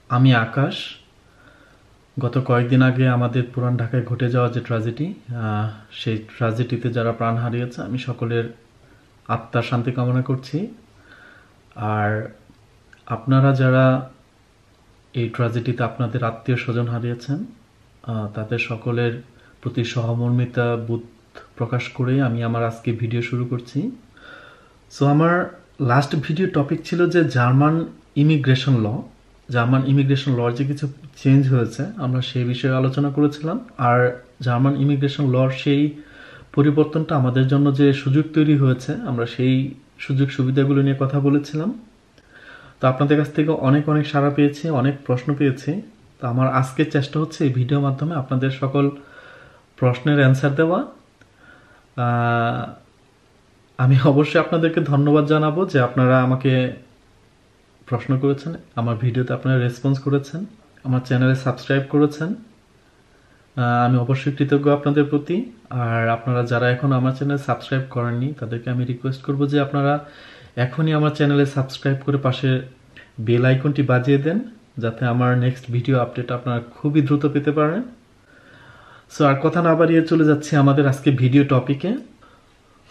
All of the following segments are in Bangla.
আমি আকাশ। গত কয়েকদিন আগে আমাদের পুরান ঢাকায় ঘটে যাওয়া যে ট্র্যাজেডি, সেই ট্র্যাজেডিতে যারা প্রাণ হারিয়েছে আমি সকলের আত্মার শান্তি কামনা করছি। আর আপনারা যারা এই ট্র্যাজেডিতে আপনাদের আত্মীয় স্বজন হারিয়েছেন, তাদের সকলের প্রতি সহমর্মিতা বোধ প্রকাশ করেই আমি আমার আজকে ভিডিও শুরু করছি। সো আমার লাস্ট ভিডিও টপিক ছিল যে জার্মান ইমিগ্রেশন লর যে কিছু চেঞ্জ হয়েছে, আমরা সেই বিষয়ে আলোচনা করেছিলাম। আর জার্মান ইমিগ্রেশন লর সেই পরিবর্তনটা আমাদের জন্য যে সুযোগ তৈরি হয়েছে, আমরা সেই সুযোগ সুবিধাগুলো নিয়ে কথা বলেছিলাম। তো আপনাদের কাছ থেকে অনেক অনেক সাড়া পেয়েছি, অনেক প্রশ্ন পেয়েছি। তো আমার আজকের চেষ্টা হচ্ছে এই ভিডিওর মাধ্যমে আপনাদের সকল প্রশ্নের অ্যান্সার দেওয়া। আমি অবশ্যই আপনাদেরকে ধন্যবাদ জানাবো যে আপনারা আমাকে প্রশ্ন করেছেন, আমার ভিডিওতে আপনারা রেসপন্স করেছেন, আমার চ্যানেলে সাবস্ক্রাইব করেছেন। আমি অবশ্যই কৃতজ্ঞ আপনাদের প্রতি। আর আপনারা যারা এখন আমার চ্যানেল সাবস্ক্রাইব করেননি তাদেরকে আমি রিকোয়েস্ট করব যে আপনারা এখনই আমার চ্যানেলে সাবস্ক্রাইব করে পাশে বেল আইকনটি বাজিয়ে দেন, যাতে আমার নেক্সট ভিডিও আপডেট আপনারা খুবই দ্রুত পেতে পারেন। সো আর কথা না বাড়িয়ে চলে যাচ্ছি আমাদের আজকে ভিডিও টপিকে।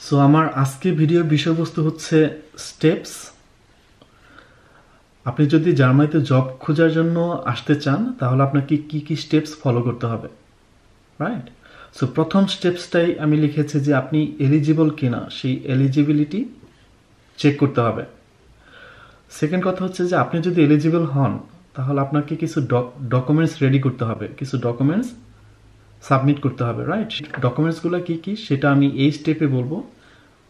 সো আমার আজকে ভিডিওর বিষয়বস্তু হচ্ছে স্টেপস। আপনি যদি জার্মানিতে জব খোঁজার জন্য আসতে চান তাহলে আপনাকে কি কি স্টেপস ফলো করতে হবে, রাইট? সো প্রথম স্টেপসটাই আমি লিখেছি যে আপনি এলিজিবল কিনা, সেই এলিজিবিলিটি চেক করতে হবে। সেকেন্ড কথা হচ্ছে যে আপনি যদি এলিজিবল হন তাহলে আপনাকে কিছু ডকুমেন্টস রেডি করতে হবে, কিছু ডকুমেন্টস সাবমিট করতে হবে, রাইট? ডকুমেন্টসগুলো কি কি সেটা আমি এই স্টেপে বলবো।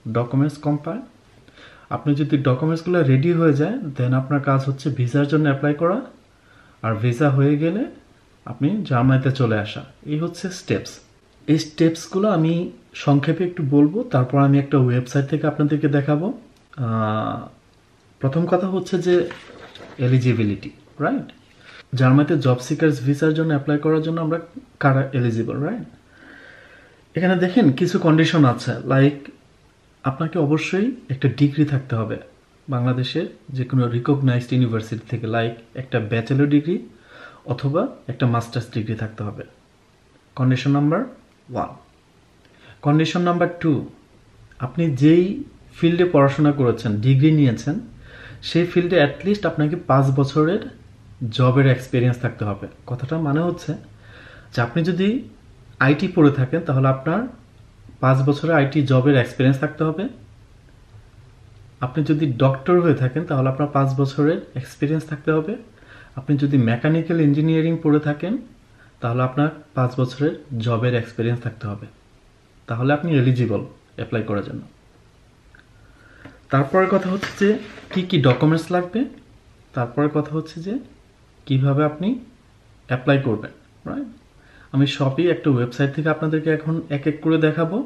Documents compile. আপনি যদি ডকুমেন্টসগুলো রেডি হয়ে যায় দেন আপনার কাজ হচ্ছে ভিসার জন্য অ্যাপ্লাই করা। আর ভিসা হয়ে গেলে আপনি জার্মানিতে চলে আসা। এই হচ্ছে স্টেপস। এই স্টেপসগুলো আমি সংক্ষেপে একটু বলবো, তারপর আমি একটা ওয়েবসাইট থেকে আপনাদেরকে দেখাবো। প্রথম কথা হচ্ছে যে এলিজিবিলিটি, রাইট? জার্মানিতে জব সিকার্স ভিসার জন্য অ্যাপ্লাই করার জন্য আমরা কারা এলিজিবল, রাইট? এখানে দেখেন কিছু কন্ডিশন আছে, লাইক আপনাকে অবশ্যই একটা ডিগ্রি থাকতে হবে বাংলাদেশের যে কোনো রিকগনাইজড ইউনিভার্সিটি থেকে, লাইক একটা ব্যাচেলর ডিগ্রি অথবা একটা মাস্টার্স ডিগ্রি থাকতে হবে। Condition number 1। কন্ডিশন নাম্বার 2, আপনি যেই ফিল্ডে পড়াশোনা করেছেন, ডিগ্রি নিয়েছেন, সেই ফিল্ডে অ্যাটলিস্ট আপনাকে 5 বছরের জবের এক্সপিরিয়েন্স থাকতে হবে। কথাটা মানে হচ্ছে যে আপনি যদি আইটি পড়ে থাকেন তাহলে আপনার 5 বছরের আইটি জবের এক্সপিরিয়েন্স থাকতে হবে। আপনি যদি ডক্টর হয়ে থাকেন তাহলে আপনার 5 বছরের এক্সপিরিয়েন্স থাকতে হবে। আপনি যদি মেকানিক্যাল ইঞ্জিনিয়ারিং পড়ে থাকেন তাহলে আপনার 5 বছরের জবের এক্সপিরিয়েন্স থাকতে হবে। তাহলে আপনি এলিজিবল অ্যাপ্লাই করার জন্য। তারপরের কথা হচ্ছে যে কি কি ডকুমেন্টস লাগবে। তারপরের কথা হচ্ছে যে কিভাবে আপনি অ্যাপ্লাই করবেন, রাইট? আমি সবই একটা ওয়েবসাইট থেকে আপনাদেরকে এখন এক এক করে দেখাবো।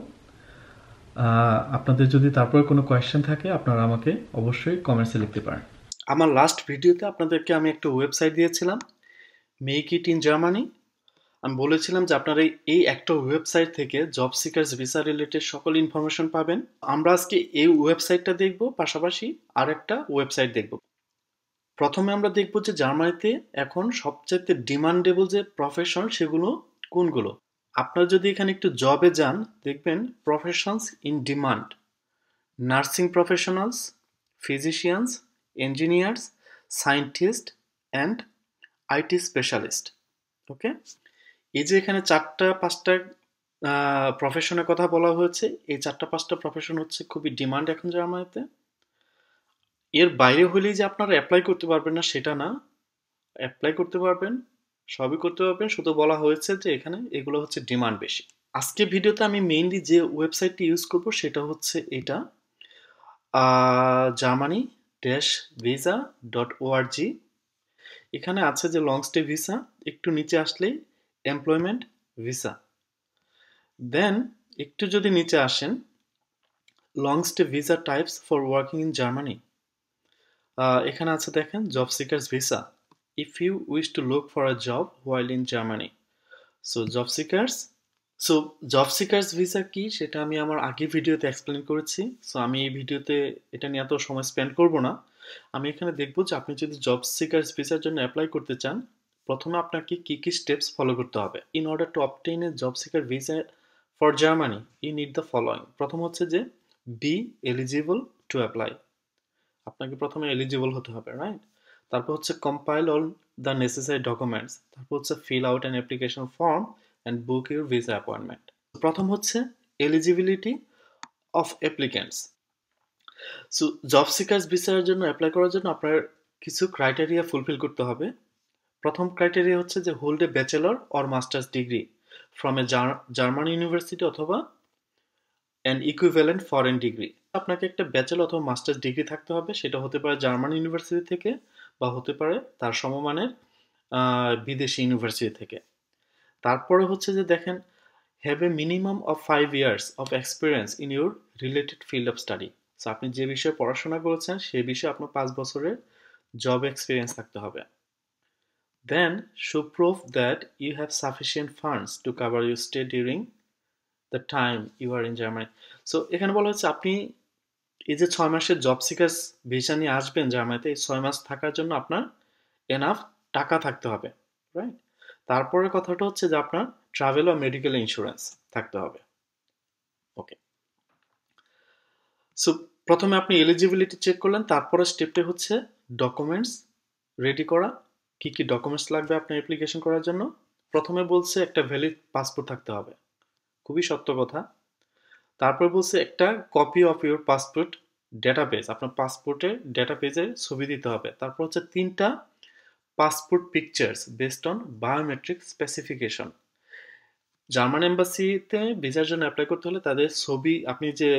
আপনাদের যদি তারপরে কোনো কোয়েশ্চেন থাকে আপনারা আমাকে অবশ্যই কমেন্টসে লিখতে পারেন। আমার লাস্ট ভিডিওতে আপনাদেরকে আমি একটা ওয়েবসাইট দিয়েছিলাম, মেক ইট ইন জার্মানি। আমি বলেছিলাম যে আপনারা এই একটা ওয়েবসাইট থেকে জব সিকার্স ভিসা রিলেটেড সকল ইনফরমেশন পাবেন। আমরা আজকে এই ওয়েবসাইটটা দেখব, পাশাপাশি আর একটা ওয়েবসাইট দেখব। প্রথমে আমরা দেখব যে জার্মানিতে এখন সবচেয়ে ডিমান্ডেবল যে প্রফেশন সেগুলো কোনগুলো। আপনারা যদি এখানে একটু জবে যান দেখবেন professions in demand: nursing professionals, physicians, engineers, scientist and IT specialist. Okay, এই যে এখানে 4-5টা প্রফেশনের কথা বলা হয়েছে, এই 4-5টা প্রফেশন হচ্ছে খুবই ডিমান্ড এখন জার্মানিতে। এর বাইরে হলেই যে আপনারা অ্যাপ্লাই করতে পারবেন না সেটা না, অ্যাপ্লাই করতে পারবেন, সবই করতে পারবেন, শুধু বলা হয়েছে যে এখানে এগুলো হচ্ছে ডিমান্ড বেশি। আজকে ভিডিওতে আমি মেইনলি যে ওয়েবসাইটটি ইউজ করব সেটা হচ্ছে এটা, germany-visa.org। এখানে আছে যে লং স্টে ভিসা, একটু নিচে আসলেই এমপ্লয়মেন্ট ভিসা, দেন একটু যদি নিচে আসেন long stay visa types for working in Germany. এখানে আছে দেখেন job seekers visa, if you wish to look for a job while in Germany. So job seekers visa কি সেটা আমি আমার আগের ভিডিওতে এক্সপ্লেন করেছি। সো আমি এই ভিডিওতে এটা নিয়ে এত সময় স্পেন্ড করব না। আমি এখানে দেখব যে আপনি যদি জব সিকার্স ভিসার জন্য অ্যাপ্লাই করতে চান, প্রথমে আপনাকে কি স্টেপস ফলো করতে হবে। In order to obtain a job seeker visa for Germany you need the following. প্রথম হচ্ছে যে বি এলিজিবল টু অ্যাপ্লাই, আপনাকে প্রথমে এলিজিবল হতে হবে, রাইট? তারপর হচ্ছে compile all the necessary documents, তারপর হচ্ছে fill out an application form and book your visa appointment. প্রথম হচ্ছে eligibility of applicants. So job seekers ভিসার জন্য অ্যাপ্লাই করার জন্য আপনার কিছু ক্রাইটেরিয়া ফুলফিল করতে হবে। প্রথম ক্রাইটেরিয়া হচ্ছে যে hold a bachelor or masters degree from a German university অথবা অ্যান ইকুইভ্যালেন্ট ফরেন ডিগ্রি। আপনাকে একটা ব্যাচেলর অথবা মাস্টার্স ডিগ্রি থাকতে হবে, সেটা হতে পারে জার্মান ইউনিভার্সিটি থেকে বা হতে পারে তার সমমানের বিদেশি ইউনিভার্সিটি থেকে। তারপরে হচ্ছে যে দেখেন, have a minimum of 5 years of experience in your related field of study. So আপনি যে বিষয়ে পড়াশোনা করেছেন সেই বিষয়ে আপনার 5 বছরের জব এক্সপিরিয়েন্স থাকতে হবে। Then show proof that you have sufficient funds to cover your stay during the time you are in Germany. So এখানে বলা হচ্ছে আপনি এই যে 6 মাসের জব সিকার্স ভিসা নিয়ে আসবেন জার্মানিতে, এই 6 মাস থাকার জন্য আপনার এনাফ টাকা থাকতে হবে, রাইট? তারপরে কথাটা হচ্ছে যে আপনার ট্রাভেল বা মেডিকেল ইন্স্যুরেন্স থাকতে হবে। ওকে, সো প্রথমে আপনি এলিজিবিলিটি চেক করলেন, তারপরে স্টেপটা হচ্ছে ডকুমেন্টস রেডি করা। কি ডকুমেন্টস লাগবে আপনার অ্যাপ্লিকেশন করার জন্য? প্রথমে বলছে একটা ভ্যালিড পাসপোর্ট থাকতে হবে, খুবই সত্য কথা। তারপর বলছে একটা copy of your passport database, আপনার পাসপোর্টের ডেটাবেজের ছবি দিতে হবে। তারপর হচ্ছে 3টা passport pictures based on biometric specification. German embassy ভিসার জন্য অ্যাপ্লাই করতে হলে তাদের ছবি, আপনি যে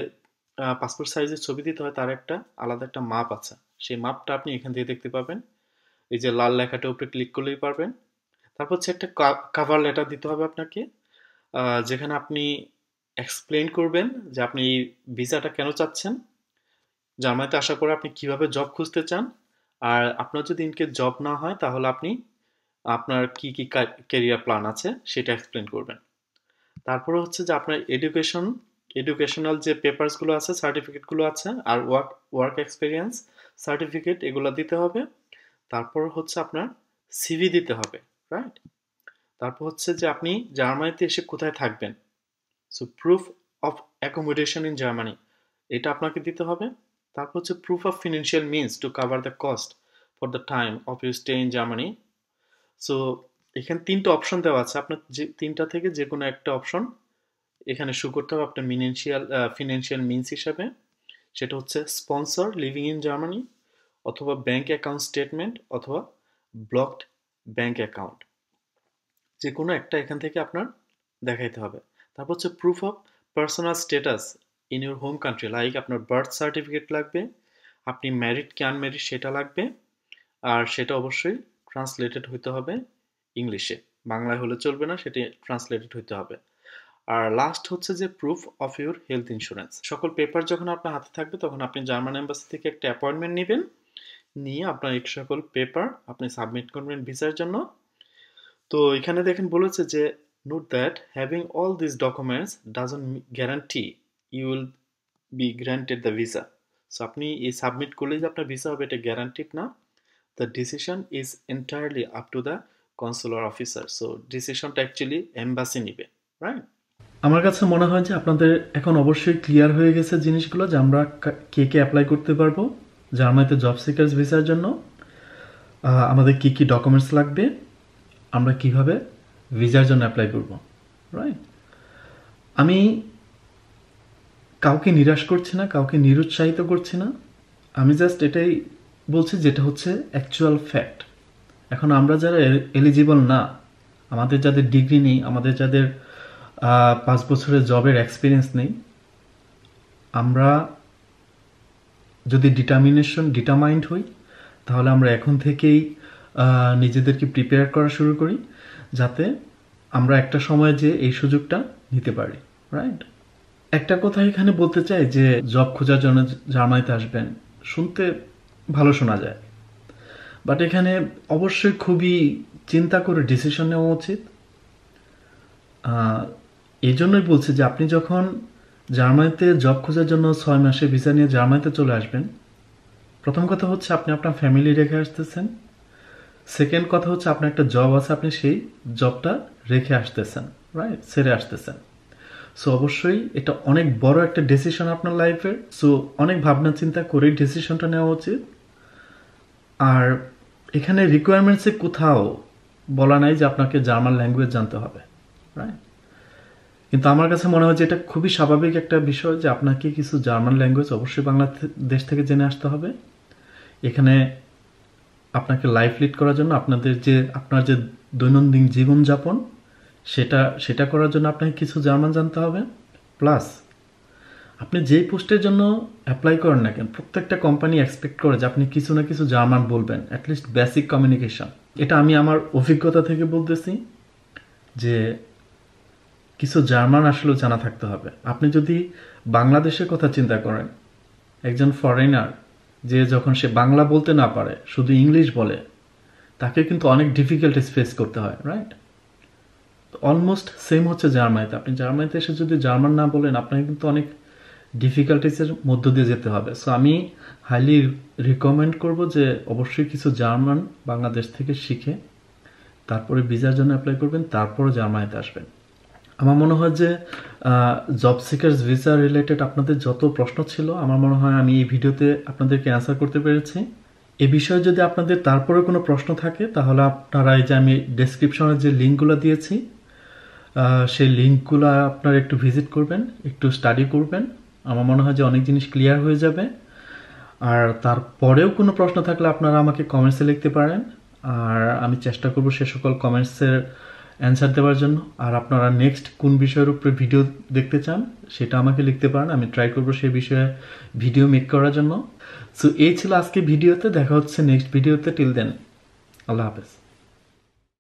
পাসপোর্ট সাইজের ছবি দিতে হয় তার একটা আলাদা একটা মাপ আছে, সেই মাপটা আপনি এখান থেকে দেখতে পাবেন। এই যে লাল লেখাটার উপরে ক্লিক করলেই পারবেন। তারপর হচ্ছে একটা কাভার লেটার দিতে হবে আপনাকে, যেখানে আপনি এক্সপ্লেন করবেন যে আপনি ভিসাটা কেন চাচ্ছেন, জার্মানিতে আসার পরে আপনি কিভাবে জব খুঁজতে চান, আর আপনার যদি ইনকেস জব না হয় তাহলে আপনি আপনার কি ক্যারিয়ার প্ল্যান আছে সেটা এক্সপ্লেন করবেন। তারপরে হচ্ছে যে আপনার এডুকেশনাল যে পেপারসগুলো আছে, সার্টিফিকেটগুলো আছে, আর ওয়ার্ক এক্সপিরিয়েন্স সার্টিফিকেট এগুলো দিতে হবে। তারপর হচ্ছে আপনার সিভি দিতে হবে, রাইট? তারপর হচ্ছে যে আপনি জার্মানিতে এসে কোথায় থাকবেন, so proof of accommodation in Germany, এটা আপনাকে দিতে হবে। তারপর হচ্ছে proof of financial means to cover the cost for the time of your stay in Germany. So এখানে 3টা অপশন দেওয়া আছে, আপনার যে 3টা থেকে যে কোনো একটা অপশন এখানে শো করতে হবে আপনার ফিনান্সিয়াল মিনস হিসাবে। সেটা হচ্ছে স্পন্সর লিভিং ইন জার্মানি, অথবা ব্যাংক অ্যাকাউন্ট স্টেটমেন্ট, অথবা ব্লকড ব্যাংক অ্যাকাউন্ট, যে কোনো একটা এখান থেকে আপনার দেখাইতে হবে। তারপর হচ্ছে proof of personal status in your home country, like আপনার বার্থ সার্টিফিকেট লাগবে, আপনি ম্যারিড কি আনম্যারিড সেটা লাগবে, আর সেটা অবশ্যই ট্রান্সলেটেড হইতে হবে ইংলিশে, বাংলায় হলে চলবে না, সেটি ট্রান্সলেটেড হইতে হবে। আর লাস্ট হচ্ছে যে proof of your health insurance. সকল পেপার যখন আপনার হাতে থাকবে তখন আপনি জার্মান এম্বাসি থেকে একটা অ্যাপয়েন্টমেন্ট নেবেন, নিয়ে আপনার এই সকল পেপার আপনি সাবমিট করবেন ভিসার জন্য। তো এখানে দেখেন বলেছে যে note that having all this documents doesn't guarantee you will be granted the visa. So আপনি এই সাবমিট করলেই যে আপনার ভিসা হবে এটা গ্যারান্টিড না। The decision is entirely up to the consular officer. So ডিসিশনটা অ্যাকচুয়ালি এম্বাসি নিবে, রাইট? আমার কাছে মনে হয় যে আপনাদের এখন অবশ্যই ক্লিয়ার হয়ে গেছে জিনিসগুলো, যে আমরা কে অ্যাপ্লাই করতে পারবো জার্মানিতে জব সিকার্স ভিসার জন্য, আমাদের কি ডকুমেন্টস লাগবে, আমরা কিভাবে ভিসার জন্য অ্যাপ্লাই করব, রাইট? আমি কাউকে নিরাশ করছি না, কাউকে নিরুৎসাহিত করছি না, আমি জাস্ট এটাই বলছি যেটা হচ্ছে অ্যাকচুয়াল ফ্যাক্ট। এখন আমরা যারা এলিজিবল না, আমাদের যাদের ডিগ্রি নেই, আমাদের যাদের 5 বছরের জবের এক্সপিরিয়েন্স নেই, আমরা যদি ডিটারমাইন্ড হই তাহলে আমরা এখন থেকেই নিজেদেরকে প্রিপেয়ার করা শুরু করি, যাতে আমরা একটা সময় যে এই সুযোগটা নিতে পারি, রাইট? একটা কথা এখানে বলতে চাই যে জব খোঁজার জন্য জার্মানিতে আসবেন, শুনতে ভালো শোনা যায়, বাট এখানে অবশ্যই খুবই চিন্তা করে ডিসিশন নেওয়া উচিত। এই জন্যই বলছি যে আপনি যখন জার্মানিতে জব খোঁজার জন্য 6 মাসের ভিসা নিয়ে জার্মানিতে চলে আসবেন, প্রথম কথা হচ্ছে আপনি আপনার ফ্যামিলি রেখে আসতেছেন, সেকেন্ড কথা হচ্ছে আপনার একটা জব আছে, আপনি সেই জবটা রেখে আসতেছেন, রাইট, ছেড়ে আসতেছেন। সো অবশ্যই এটা অনেক বড় একটা ডিসিশন আপনার লাইফের। সো অনেক ভাবনা চিন্তা করেই ডিসিশনটা নেওয়া উচিত। আর এখানে রিকোয়ারমেন্টসে কোথাও বলা নাই যে আপনাকে জার্মান ল্যাঙ্গুয়েজ জানতে হবে, রাইট। কিন্তু আমার কাছে মনে হয় যে এটা খুবই স্বাভাবিক একটা বিষয় যে আপনাকে কিছু জার্মান ল্যাঙ্গুয়েজ অবশ্যই বাংলাদেশ থেকে জেনে আসতে হবে। এখানে আপনাকে লাইফ লিড করার জন্য আপনার যে দৈনন্দিন জীবনযাপন সেটা করার জন্য আপনাকে কিছু জার্মান জানতে হবে। প্লাস আপনি যেই পোস্টের জন্য অ্যাপ্লাই করেন না কেন, প্রত্যেকটা কোম্পানি এক্সপেক্ট করে যে আপনি কিছু না কিছু জার্মান বলবেন, অ্যাটলিস্ট বেসিক কমিউনিকেশন। এটা আমি আমার অভিজ্ঞতা থেকে বলতেছি যে কিছু জার্মান আসলেও জানা থাকতে হবে। আপনি যদি বাংলাদেশের কথা চিন্তা করেন, একজন ফরেনার যে যখন সে বাংলা বলতে না পারে, শুধু ইংলিশ বলে, তাকে কিন্তু অনেক ডিফিকাল্টিস ফেস করতে হয়, রাইট। অলমোস্ট সেম হচ্ছে জার্মানিতে। আপনি জার্মানিতে এসে যদি জার্মান না বলেন, আপনাকে কিন্তু অনেক ডিফিকাল্টিসের মধ্য দিয়ে যেতে হবে। সো আমি হাইলি রিকমেন্ড করব যে অবশ্যই কিছু জার্মান বাংলাদেশ থেকে শিখে তারপরে ভিসার জন্য অ্যাপ্লাই করবেন, তারপরে জার্মানিতে আসবেন। আমার মনে হয় যে জব সিকার্স ভিসা রিলেটেড আপনাদের যত প্রশ্ন ছিল, আমার মনে হয় আমি এই ভিডিওতে আপনাদেরকে অ্যান্সার করতে পেরেছি। এ বিষয়ে যদি আপনাদের তারপরে কোনো প্রশ্ন থাকে, তাহলে আপনারা এই যে আমি ডেসক্রিপশনে যে লিঙ্কগুলো দিয়েছি, সেই লিঙ্কগুলো আপনারা একটু ভিজিট করবেন, একটু স্টাডি করবেন। আমার মনে হয় যে অনেক জিনিস ক্লিয়ার হয়ে যাবে। আর তারপরেও কোনো প্রশ্ন থাকলে আপনারা আমাকে কমেন্টসে লিখতে পারেন, আর আমি চেষ্টা করব সে সকল কমেন্টসের অ্যান্সার দেওয়ার জন্য। আর আপনারা নেক্সট কোন বিষয়ের উপরে ভিডিও দেখতে চান সেটা আমাকে লিখতে পারেন, আমি ট্রাই করব সেই বিষয়ে ভিডিও মেক করার জন্য। সো এই ছিল আজকে ভিডিওতে, দেখা হচ্ছে নেক্সট ভিডিওতে। টিল দেন, আল্লাহ হাফেজ।